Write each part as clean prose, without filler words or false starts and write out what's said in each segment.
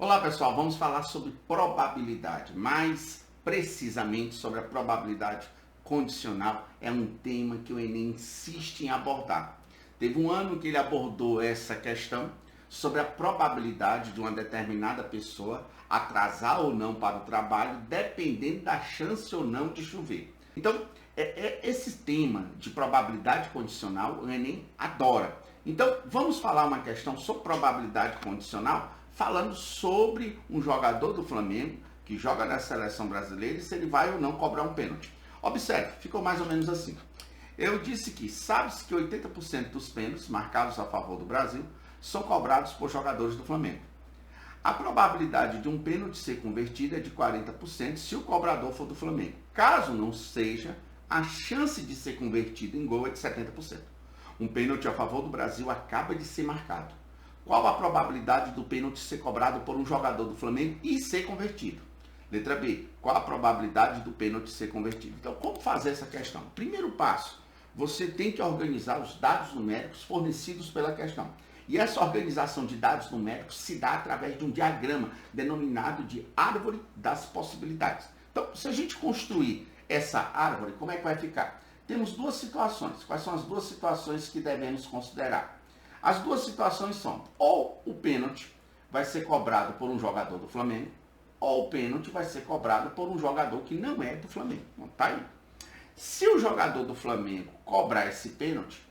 Olá pessoal, vamos falar sobre probabilidade, mais precisamente sobre a probabilidade condicional. É um tema que o Enem insiste em abordar. Teve um ano que ele abordou essa questão sobre a probabilidade de uma determinada pessoa atrasar ou não para o trabalho, dependendo da chance ou não de chover. Então, esse tema de probabilidade condicional o Enem adora. Então, vamos falar uma questão sobre probabilidade condicional, falando sobre um jogador do Flamengo que joga na seleção brasileira e se ele vai ou não cobrar um pênalti. Observe, ficou mais ou menos assim. Eu disse que sabe-se que 80% dos pênaltis marcados a favor do Brasil são cobrados por jogadores do Flamengo. A probabilidade de um pênalti ser convertido é de 40% se o cobrador for do Flamengo. Caso não seja, a chance de ser convertido em gol é de 70%. Um pênalti a favor do Brasil acaba de ser marcado. Qual a probabilidade do pênalti ser cobrado por um jogador do Flamengo e ser convertido? Letra B. Qual a probabilidade do pênalti ser convertido? Então, como fazer essa questão? Primeiro passo, você tem que organizar os dados numéricos fornecidos pela questão. E essa organização de dados numéricos se dá através de um diagrama denominado de árvore das possibilidades. Então, se a gente construir essa árvore, como é que vai ficar? Temos duas situações. Quais são as duas situações que devemos considerar? As duas situações são, ou o pênalti vai ser cobrado por um jogador do Flamengo, ou o pênalti vai ser cobrado por um jogador que não é do Flamengo. Então, tá aí. Se o jogador do Flamengo cobrar esse pênalti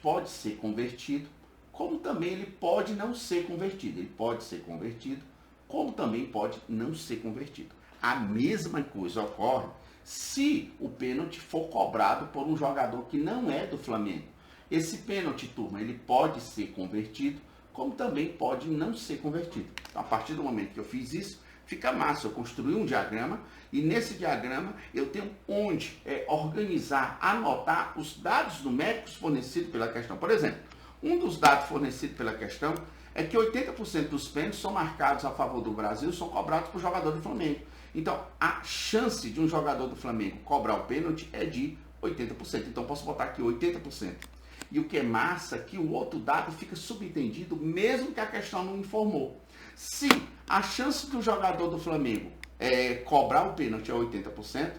pode ser convertido, como também ele pode não ser convertido. Ele pode ser convertido, como também pode não ser convertido. A mesma coisa ocorre se o pênalti for cobrado por um jogador que não é do Flamengo. Esse pênalti, turma, ele pode ser convertido, como também pode não ser convertido. Então, a partir do momento que eu fiz isso, fica massa. Eu construí um diagrama e nesse diagrama eu tenho onde organizar, anotar os dados numéricos fornecidos pela questão. Por exemplo, um dos dados fornecidos pela questão é que 80% dos pênaltis são marcados a favor do Brasil, são cobrados por jogador do Flamengo. Então, a chance de um jogador do Flamengo cobrar o pênalti é de 80%. Então, posso botar aqui 80%. E o que é massa é que o outro dado fica subentendido, mesmo que a questão não informou. Se a chance do jogador do Flamengo cobrar o pênalti é 80%,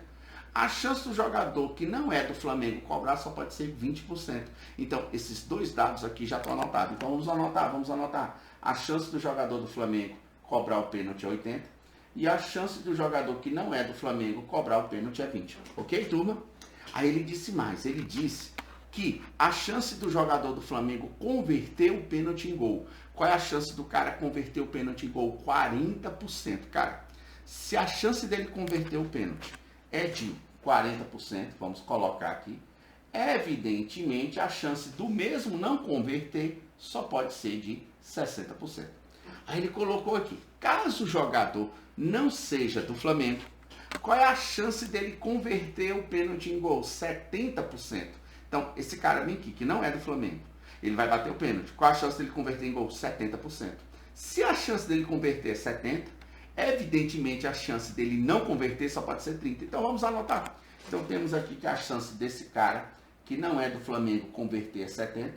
a chance do jogador que não é do Flamengo cobrar só pode ser 20%. Então, esses dois dados aqui já estão anotados. Então, vamos anotar. A chance do jogador do Flamengo cobrar o pênalti é 80%. E a chance do jogador que não é do Flamengo cobrar o pênalti é 20%. Ok, turma? Aí ele disse mais. Ele disse que a chance do jogador do Flamengo converter o pênalti em gol. Qual é a chance do cara converter o pênalti em gol? 40%. Cara, se a chance dele converter o pênalti é de 40%, vamos colocar aqui, evidentemente a chance do mesmo não converter só pode ser de 60%. Aí ele colocou aqui, caso o jogador não seja do Flamengo, qual é a chance dele converter o pênalti em gol? 70%. Então, esse cara vem aqui, que não é do Flamengo, ele vai bater o pênalti. Qual a chance dele converter em gol? 70%. Se a chance dele converter é 70%, evidentemente a chance dele não converter só pode ser 30%. Então, vamos anotar. Então, temos aqui que a chance desse cara, que não é do Flamengo, converter é 70%.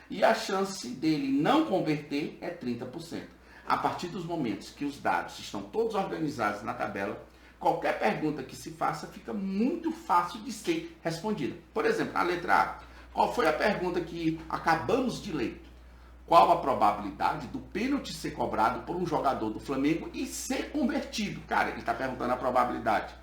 E a chance dele não converter é 30%. A partir dos momentos que os dados estão todos organizados na tabela, qualquer pergunta que se faça fica muito fácil de ser respondida. Por exemplo, a letra A. Qual foi a pergunta que acabamos de ler? Qual a probabilidade do pênalti ser cobrado por um jogador do Flamengo e ser convertido? Cara, ele está perguntando a probabilidade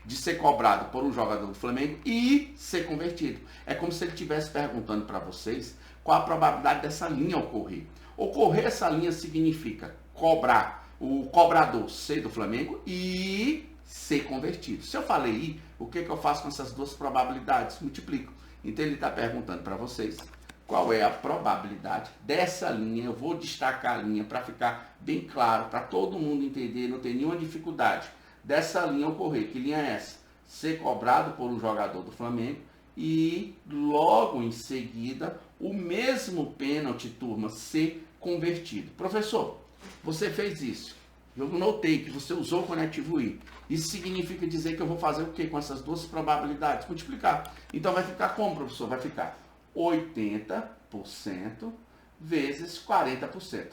de ser cobrado por um jogador do Flamengo e ser convertido. É como se ele estivesse perguntando para vocês qual a probabilidade dessa linha ocorrer. Ocorrer essa linha significa cobrar, o cobrador ser do Flamengo e ser convertido. Se eu falei I, o que eu faço com essas duas probabilidades? Multiplico. Então ele está perguntando para vocês qual é a probabilidade dessa linha. Eu vou destacar a linha para ficar bem claro, para todo mundo entender, não ter nenhuma dificuldade. Dessa linha ocorrer. Que linha é essa? Ser cobrado por um jogador do Flamengo e logo em seguida o mesmo pênalti, turma, ser convertido. Professor, você fez isso. Eu notei que você usou o conectivo I. Isso significa dizer que eu vou fazer o quê com essas duas probabilidades? Multiplicar. Então vai ficar como, professor? Vai ficar 80% vezes 40%.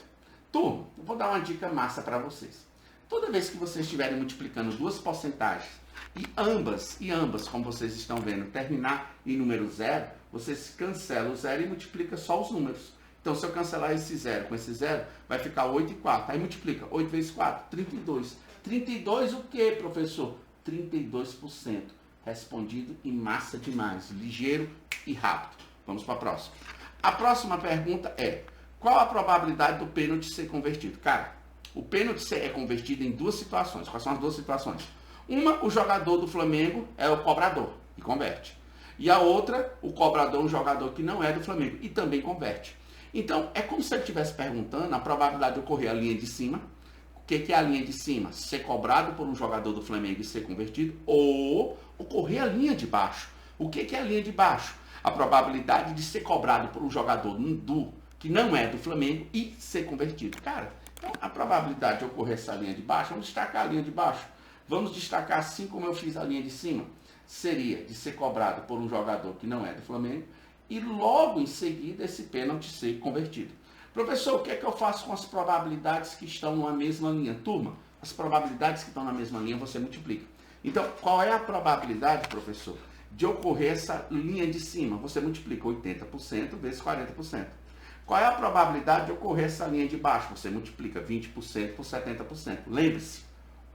Turma, eu vou dar uma dica massa para vocês. Toda vez que vocês estiverem multiplicando duas porcentagens e ambas, como vocês estão vendo, terminar em número zero, vocês cancelam o zero e multiplica só os números. Então, se eu cancelar esse zero com esse zero, vai ficar 8 e 4. Aí multiplica 8 vezes 4, 32. 32 o que, professor? 32%. Respondido em massa demais, ligeiro e rápido. Vamos para a próxima. A próxima pergunta é: qual a probabilidade do pênalti ser convertido? Cara, o pênalti é convertido em duas situações. Quais são as duas situações? Uma, o jogador do Flamengo é o cobrador e converte. E a outra, o cobrador é um jogador que não é do Flamengo e também converte. Então, é como se ele estivesse perguntando a probabilidade de ocorrer a linha de cima. O que é a linha de cima? Ser cobrado por um jogador do Flamengo e ser convertido, ou ocorrer a linha de baixo. O que é a linha de baixo? A probabilidade de ser cobrado por um jogador que não é do Flamengo e ser convertido. Cara, então a probabilidade de ocorrer essa linha de baixo, vamos destacar a linha de baixo. Vamos destacar assim como eu fiz a linha de cima. Seria de ser cobrado por um jogador que não é do Flamengo e logo em seguida esse pênalti ser convertido. Professor, o que é que eu faço com as probabilidades que estão na mesma linha? Turma, as probabilidades que estão na mesma linha você multiplica. Então, qual é a probabilidade, professor, de ocorrer essa linha de cima? Você multiplica 80% vezes 40%. Qual é a probabilidade de ocorrer essa linha de baixo? Você multiplica 20% por 70%. Lembre-se,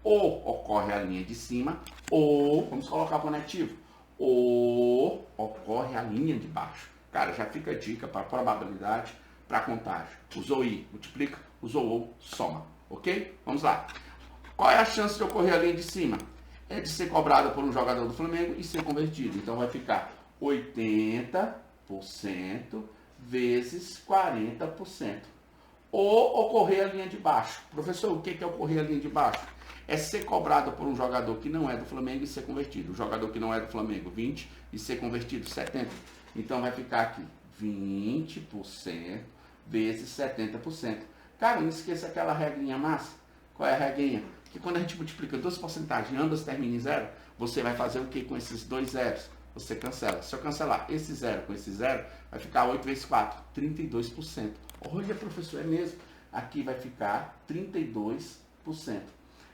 ou ocorre a linha de cima, ou, vamos colocar o conectivo, ou ocorre a linha de baixo. Cara, já fica a dica para probabilidade, para contagem. Usou I, multiplica, usou ou, soma. Ok? Vamos lá. Qual é a chance de ocorrer a linha de cima? É de ser cobrado por um jogador do Flamengo e ser convertido. Então vai ficar 80% vezes 40%. Ou ocorrer a linha de baixo. Professor, o que é ocorrer a linha de baixo? É ser cobrado por um jogador que não é do Flamengo e ser convertido. O jogador que não é do Flamengo, 20, e ser convertido, 70. Então vai ficar aqui 20% vezes 70%. Cara, não esqueça aquela regrinha massa. Qual é a regrinha? Que quando a gente multiplica duas porcentagens, ambas terminam em zero, você vai fazer o que com esses dois zeros? Você cancela. Se eu cancelar esse zero com esse zero, vai ficar 8 vezes 4, 32%. Olha, professor, é mesmo. Aqui vai ficar 32%.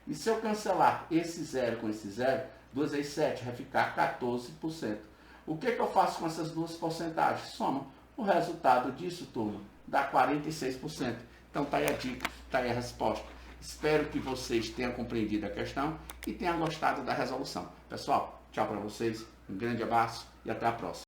E se eu cancelar esse zero com esse zero, 2 vezes 7 vai ficar 14%. O que eu faço com essas duas porcentagens? Soma. O resultado disso, turma, dá 46%. Então tá aí a dica, tá aí a resposta. Espero que vocês tenham compreendido a questão e tenham gostado da resolução. Pessoal, tchau para vocês, um grande abraço e até a próxima.